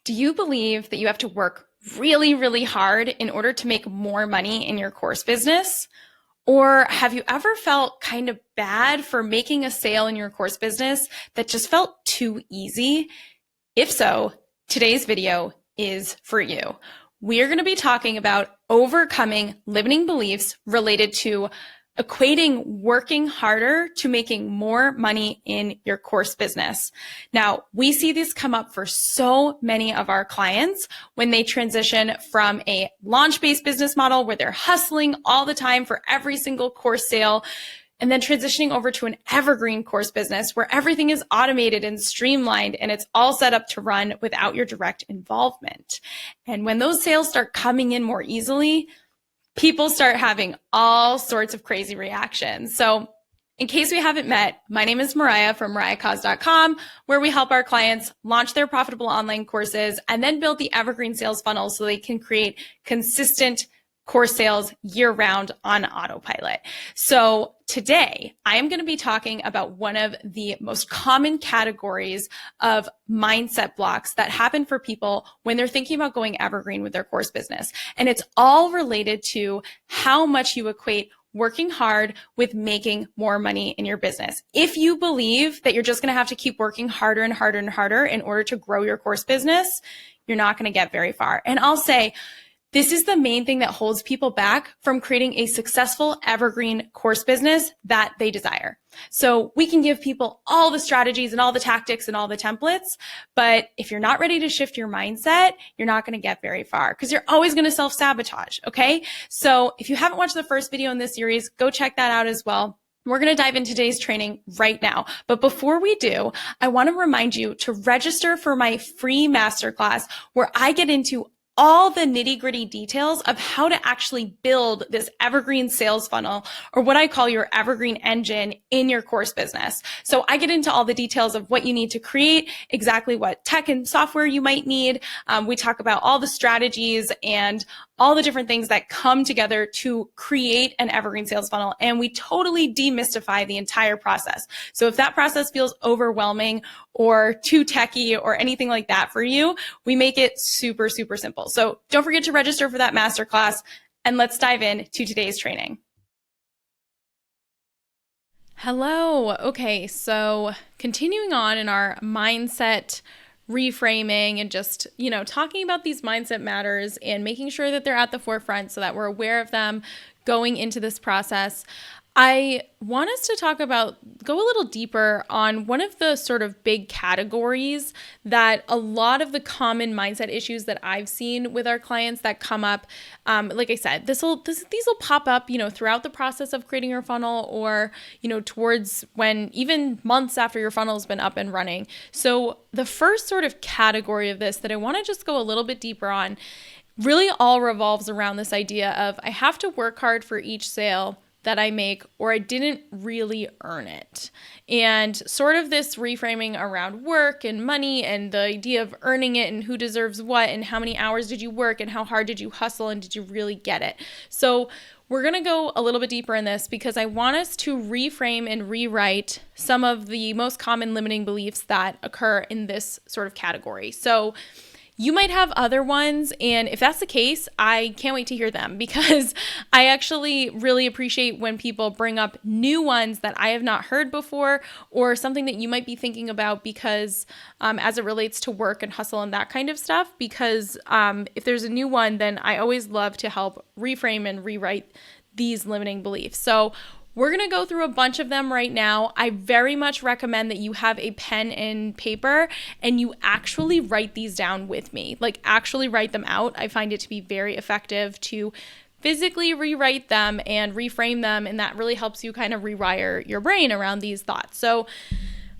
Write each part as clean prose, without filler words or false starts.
Do you believe that you have to work really, really hard in order to make more money in your course business? Or have you ever felt kind of bad for making a sale in your course business that just felt too easy? If so, today's video is for you. We are going to be talking about overcoming limiting beliefs related to equating working harder to making more money in your course business. Now, we see this come up for so many of our clients when they transition from a launch-based business model where they're hustling all the time for every single course sale, and then transitioning over to an evergreen course business where everything is automated and streamlined and it's all set up to run without your direct involvement. And when those sales start coming in more easily, people start having all sorts of crazy reactions. So in case we haven't met, my name is Mariah from mariahcause.com, where we help our clients launch their profitable online courses and then build the evergreen sales funnel so they can create consistent course sales year-round on autopilot. So today, I am going to be talking about one of the most common categories of mindset blocks that happen for people when they're thinking about going evergreen with their course business. And it's all related to how much you equate working hard with making more money in your business. If you believe that you're just going to have to keep working harder and harder and harder in order to grow your course business, you're not going to get very far. And I'll say, this is the main thing that holds people back from creating a successful evergreen course business that they desire. So we can give people all the strategies and all the tactics and all the templates, but if you're not ready to shift your mindset, you're not going to get very far because you're always going to self-sabotage, okay? So if you haven't watched the first video in this series, go check that out as well. We're going to dive into today's training right now. But before we do, I want to remind you to register for my free masterclass where I get into all the nitty-gritty details of how to actually build this evergreen sales funnel, or what I call your evergreen engine in your course business. So I get into all the details of what you need to create, exactly what tech and software you might need. We talk about all the strategies and all the different things that come together to create an evergreen sales funnel. And we totally demystify the entire process. So if that process feels overwhelming or too techy or anything like that for you, we make it super, super simple. So don't forget to register for that masterclass, and let's dive into today's training. Hello. Okay, so continuing on in our mindset reframing and just, talking about these mindset matters and making sure that they're at the forefront so that we're aware of them going into this process. I want us to go a little deeper on one of the sort of big categories that a lot of the common mindset issues that I've seen with our clients that come up. Like I said, these will pop up, throughout the process of creating your funnel or, towards when even months after your funnel has been up and running. So the first sort of category of this that I want to just go a little bit deeper on really all revolves around this idea of I have to work hard for each sale that I make, or I didn't really earn it. And sort of this reframing around work and money and the idea of earning it and who deserves what and how many hours did you work and how hard did you hustle and did you really get it. So we're going to go a little bit deeper in this because I want us to reframe and rewrite some of the most common limiting beliefs that occur in this sort of category. So you might have other ones, and if that's the case, I can't wait to hear them because I actually really appreciate when people bring up new ones that I have not heard before or something that you might be thinking about because as it relates to work and hustle and that kind of stuff, because if there's a new one, then I always love to help reframe and rewrite these limiting beliefs. So we're going to go through a bunch of them right now. I very much recommend that you have a pen and paper and you actually write these down with me, like actually write them out. I find it to be very effective to physically rewrite them and reframe them, and that really helps you kind of rewire your brain around these thoughts. So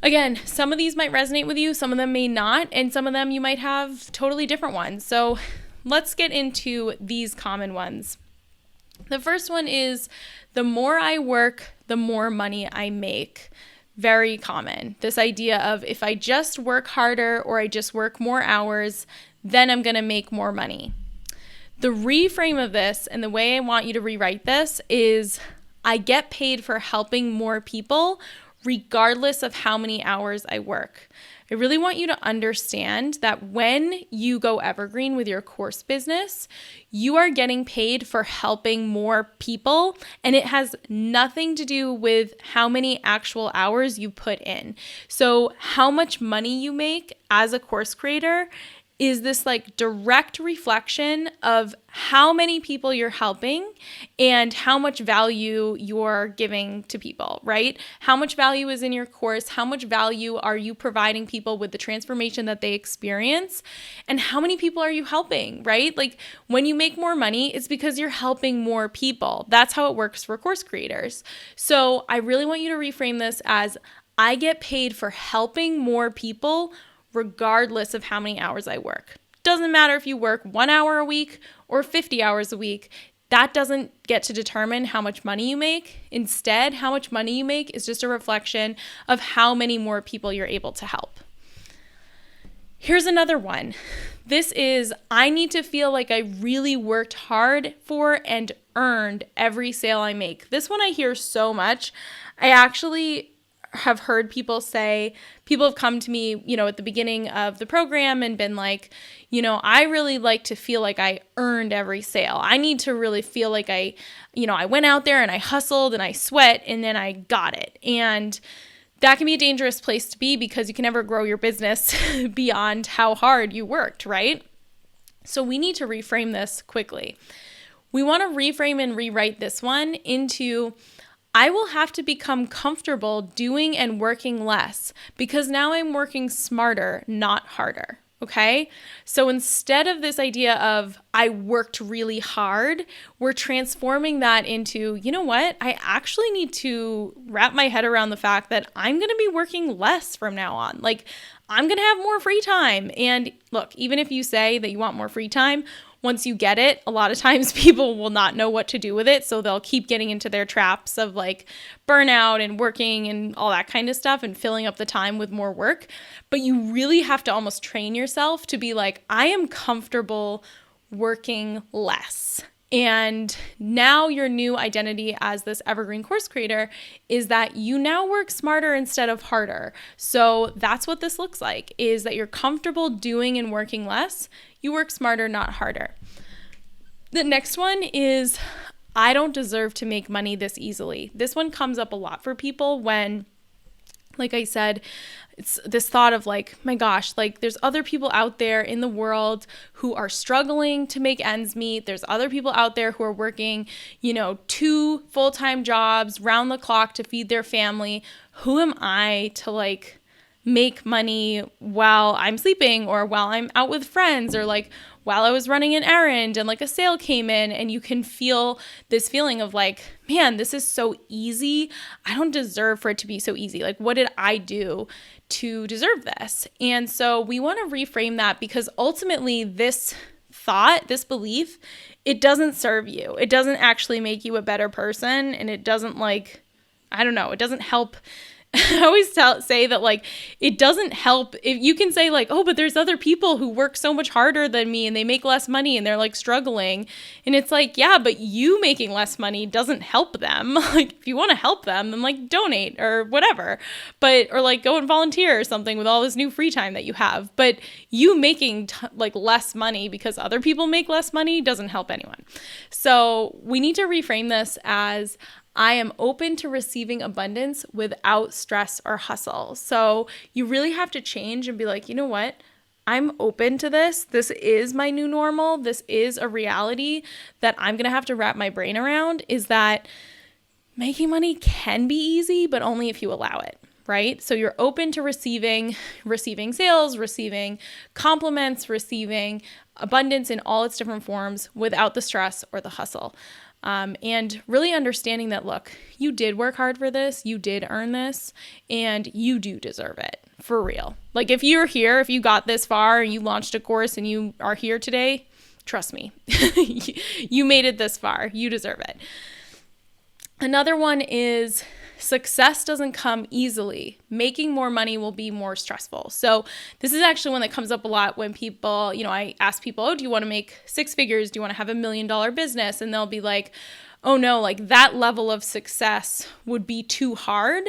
again, some of these might resonate with you, some of them may not, and some of them you might have totally different ones. So let's get into these common ones. The first one is the more I work, the more money I make. Very common. This idea of if I just work harder or I just work more hours, then I'm going to make more money. The reframe of this and the way I want you to rewrite this is I get paid for helping more people regardless of how many hours I work. I really want you to understand that when you go evergreen with your course business, you are getting paid for helping more people, and it has nothing to do with how many actual hours you put in. So how much money you make as a course creator is this like direct reflection of how many people you're helping and how much value you're giving to people, right? How much value is in your course? How much value are you providing people with the transformation that they experience? And how many people are you helping, right? Like when you make more money, it's because you're helping more people. That's how it works for course creators. So I really want you to reframe this as I get paid for helping more people regardless of how many hours I work. Doesn't matter if you work 1 hour a week or 50 hours a week. That doesn't get to determine how much money you make. Instead, how much money you make is just a reflection of how many more people you're able to help. Here's another one. This is, I need to feel like I really worked hard for and earned every sale I make. This one I hear so much. I actually have heard people have come to me, at the beginning of the program and been like, I really like to feel like I earned every sale. I need to really feel like I went out there and I hustled and I sweat and then I got it. And that can be a dangerous place to be because you can never grow your business beyond how hard you worked, right? So we need to reframe this quickly. We want to reframe and rewrite this one into I will have to become comfortable doing and working less because now I'm working smarter, not harder. Okay? So instead of this idea of I worked really hard, we're transforming that into, you know what? I actually need to wrap my head around the fact that I'm going to be working less from now on. Like I'm going to have more free time. And look, even if you say that you want more free time, once you get it, a lot of times people will not know what to do with it. So they'll keep getting into their traps of like burnout and working and all that kind of stuff and filling up the time with more work. But you really have to almost train yourself to be like, I am comfortable working less. And now your new identity as this evergreen course creator is that you now work smarter instead of harder. So that's what this looks like, is that you're comfortable doing and working less. You work smarter, not harder. The next one is, I don't deserve to make money this easily. This one comes up a lot for people when, like I said, it's this thought of like, my gosh, like there's other people out there in the world who are struggling to make ends meet. There's other people out there who are working, 2 full-time jobs round the clock to feed their family. Who am I to like make money while I'm sleeping or while I'm out with friends or like while I was running an errand and like a sale came in, and you can feel this feeling of like, man, this is so easy. I don't deserve for it to be so easy. Like, what did I do to deserve this? And so we want to reframe that because ultimately this thought, this belief, it doesn't serve you. It doesn't actually make you a better person. And it doesn't it doesn't help. I always say that like, it doesn't help if you can say like, oh, but there's other people who work so much harder than me and they make less money and they're like struggling. And it's like, yeah, but you making less money doesn't help them. Like if you want to help them, then like donate or whatever, or like go and volunteer or something with all this new free time that you have. But you making like less money because other people make less money doesn't help anyone. So we need to reframe this as, I am open to receiving abundance without stress or hustle. So you really have to change and be like, you know what? I'm open to this. This is my new normal. This is a reality that I'm going to have to wrap my brain around, is that making money can be easy, but only if you allow it, right? So you're open to receiving sales, receiving compliments, receiving abundance in all its different forms without the stress or the hustle. And really understanding that, look, you did work hard for this, you did earn this, and you do deserve it, for real. Like if you're here, if you got this far and you launched a course and you are here today, trust me, you made it this far, you deserve it. Another one is success doesn't come easily. Making more money will be more stressful. So this is actually one that comes up a lot when people, I ask people, oh, do you want to make 6 figures? Do you want to have $1 million business? And they'll be like, oh no, like that level of success would be too hard.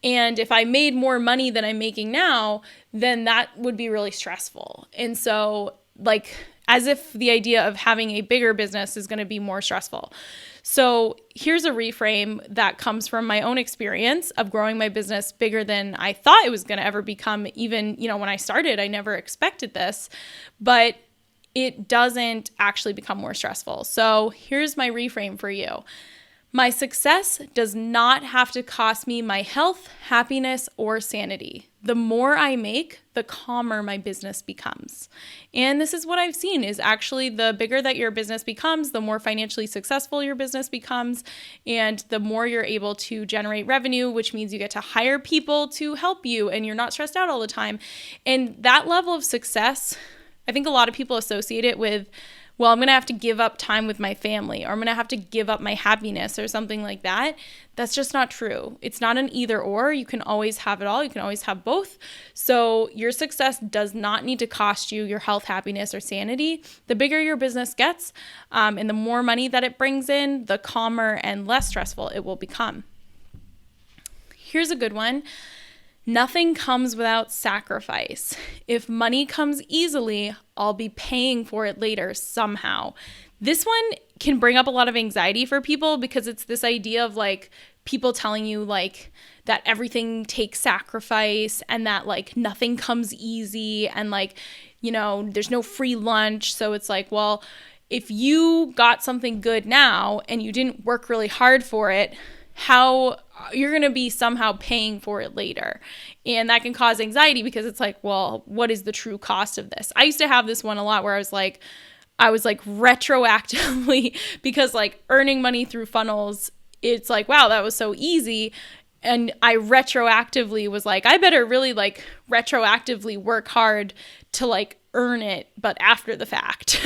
And if I made more money than I'm making now, then that would be really stressful. And so like, as if the idea of having a bigger business is going to be more stressful. So here's a reframe that comes from my own experience of growing my business bigger than I thought it was going to ever become. Even, when I started, I never expected this, but it doesn't actually become more stressful. So here's my reframe for you. My success does not have to cost me my health, happiness, or sanity. The more I make, the calmer my business becomes. And this is what I've seen is actually the bigger that your business becomes, the more financially successful your business becomes, and the more you're able to generate revenue, which means you get to hire people to help you and you're not stressed out all the time. And that level of success, I think a lot of people associate it with, well, I'm going to have to give up time with my family, or I'm going to have to give up my happiness or something like that. That's just not true. It's not an either or. You can always have it all. You can always have both. So your success does not need to cost you your health, happiness, or sanity. The bigger your business gets, and the more money that it brings in, the calmer and less stressful it will become. Here's a good one. Nothing comes without sacrifice. If money comes easily, I'll be paying for it later somehow. This one can bring up a lot of anxiety for people because it's this idea of like people telling you like that everything takes sacrifice and that like nothing comes easy and like, there's no free lunch. So it's like, well, if you got something good now and you didn't work really hard for it, how you're going to be somehow paying for it later. And that can cause anxiety because it's like, well, what is the true cost of this? I used to have this one a lot where I was like retroactively, because like earning money through funnels, it's like, wow, that was so easy. And I retroactively was like, I better really like retroactively work hard to like earn it, but after the fact.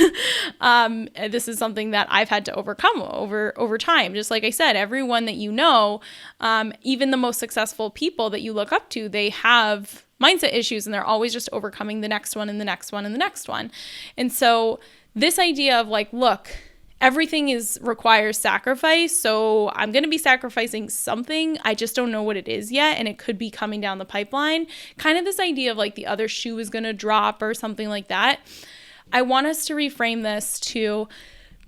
This is something that I've had to overcome over time. Just like I said, everyone that even the most successful people that you look up to, they have mindset issues and they're always just overcoming the next one and the next one and the next one. And so this idea of like, look, everything requires sacrifice. So I'm going to be sacrificing something. I just don't know what it is yet. And it could be coming down the pipeline. Kind of this idea of like the other shoe is going to drop or something like that. I want us to reframe this to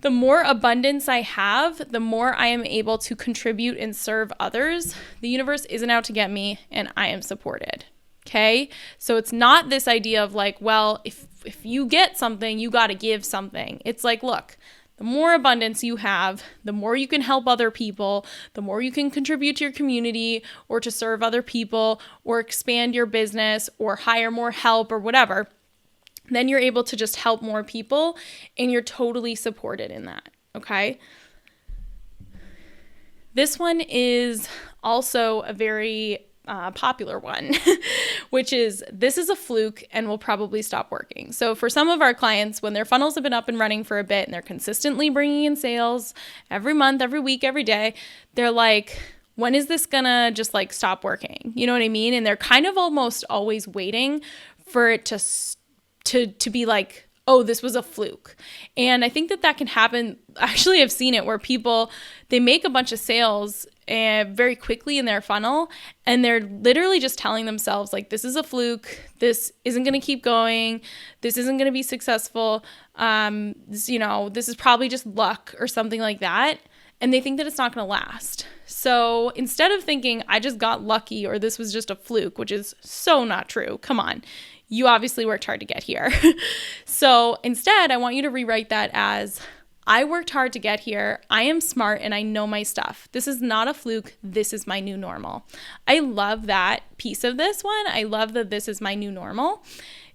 the more abundance I have, the more I am able to contribute and serve others. The universe isn't out to get me and I am supported. Okay? So it's not this idea of like, well, if you get something, you got to give something. It's like, look, the more abundance you have, the more you can help other people, the more you can contribute to your community or to serve other people or expand your business or hire more help or whatever. Then you're able to just help more people and you're totally supported in that. Okay. This one is also a very popular one, which is this is a fluke and will probably stop working. So for some of our clients, when their funnels have been up and running for a bit and they're consistently bringing in sales every month, every week, every day, they're like, when is this gonna just like stop working? You know what I mean? And they're kind of almost always waiting for it to be like, oh, this was a fluke. And I think that can happen. Actually, I've seen it where they make a bunch of sales very quickly in their funnel, and they're literally just telling themselves like, this is a fluke. This isn't going to keep going. This isn't going to be successful. This is probably just luck or something like that. And they think that it's not going to last. So instead of thinking, I just got lucky or this was just a fluke, which is so not true. Come on. You obviously worked hard to get here. So instead, I want you to rewrite that as, I worked hard to get here. I am smart and I know my stuff. This is not a fluke. This is my new normal. I love that piece of this one. I love that this is my new normal.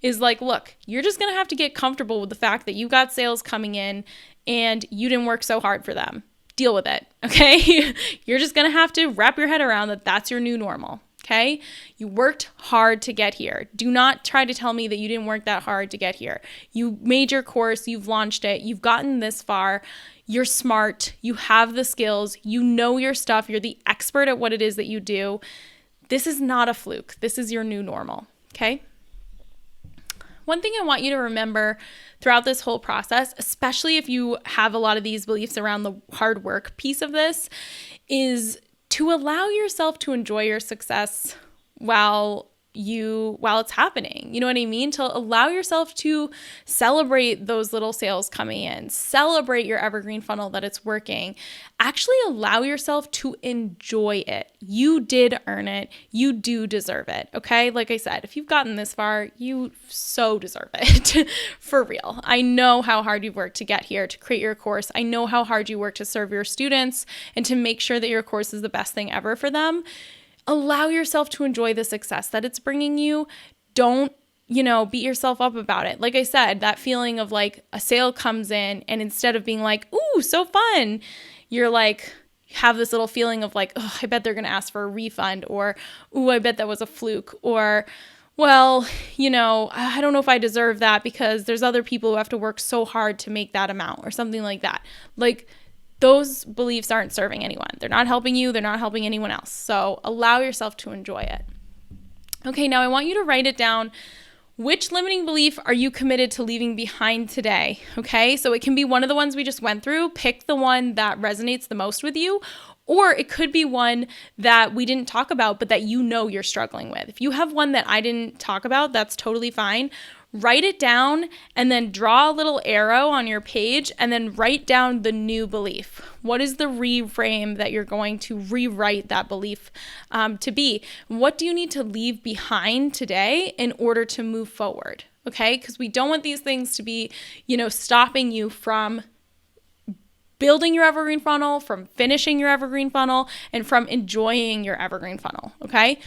Is like, look, you're just going to have to get comfortable with the fact that you got sales coming in and you didn't work so hard for them. Deal with it, okay? You're just going to have to wrap your head around that that's your new normal. Okay? You worked hard to get here. Do not try to tell me that you didn't work that hard to get here. You made your course, you've launched it, you've gotten this far. You're smart, you have the skills, you know your stuff, you're the expert at what it is that you do. This is not a fluke. This is your new normal, okay? One thing I want you to remember throughout this whole process, especially if you have a lot of these beliefs around the hard work piece of this, is to allow yourself to enjoy your success while it's happening. You know what I mean? To allow yourself to celebrate those little sales coming in, celebrate your evergreen funnel that it's working. Actually allow yourself to enjoy it. You did earn it. You do deserve it. Okay? Like I said, if you've gotten this far, you so deserve it. For real. I know how hard you've worked to get here, to create your course. I know how hard you work to serve your students and to make sure that your course is the best thing ever for them. Allow yourself to enjoy the success that it's bringing you. Don't, beat yourself up about it. Like I said, that feeling of like a sale comes in and instead of being like, ooh, so fun, you're like, have this little feeling of like, oh, I bet they're going to ask for a refund, or, ooh, I bet that was a fluke, or, well, I don't know if I deserve that because there's other people who have to work so hard to make that amount, or something like that. Like, those beliefs aren't serving anyone. They're not helping you. They're not helping anyone else. So allow yourself to enjoy it. Okay, now I want you to write it down. Which limiting belief are you committed to leaving behind today? Okay, so it can be one of the ones we just went through. Pick the one that resonates the most with you. Or it could be one that we didn't talk about, but that you're struggling with. If you have one that I didn't talk about, that's totally fine. Write it down and then draw a little arrow on your page and then write down the new belief. What is the reframe that you're going to rewrite that belief to be? What do you need to leave behind today in order to move forward? Okay, because we don't want these things to be, stopping you from building your evergreen funnel, from finishing your evergreen funnel, and from enjoying your evergreen funnel, okay?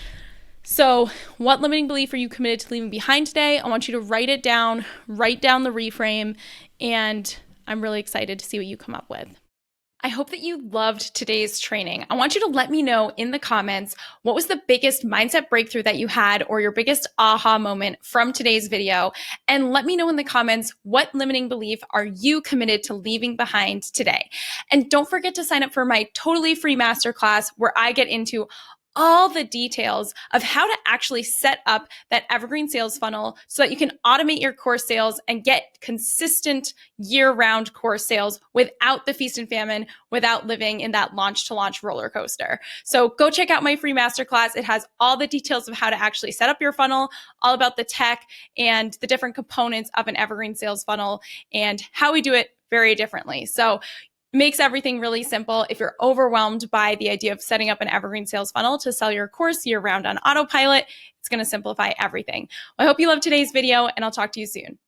So what limiting belief are you committed to leaving behind today? I want you to write it down, write down the reframe, and I'm really excited to see what you come up with. I hope that you loved today's training. I want you to let me know in the comments what was the biggest mindset breakthrough that you had or your biggest aha moment from today's video. And let me know in the comments what limiting belief are you committed to leaving behind today. And don't forget to sign up for my totally free masterclass where I get into all the details of how to actually set up that evergreen sales funnel so that you can automate your course sales and get consistent year-round course sales without the feast and famine, without living in that launch to launch roller coaster. So go check out my free masterclass. It has all the details of how to actually set up your funnel, all about the tech and the different components of an evergreen sales funnel and how we do it very differently. So makes everything really simple. If you're overwhelmed by the idea of setting up an evergreen sales funnel to sell your course year round on autopilot, it's going to simplify everything. Well, I hope you loved today's video and I'll talk to you soon.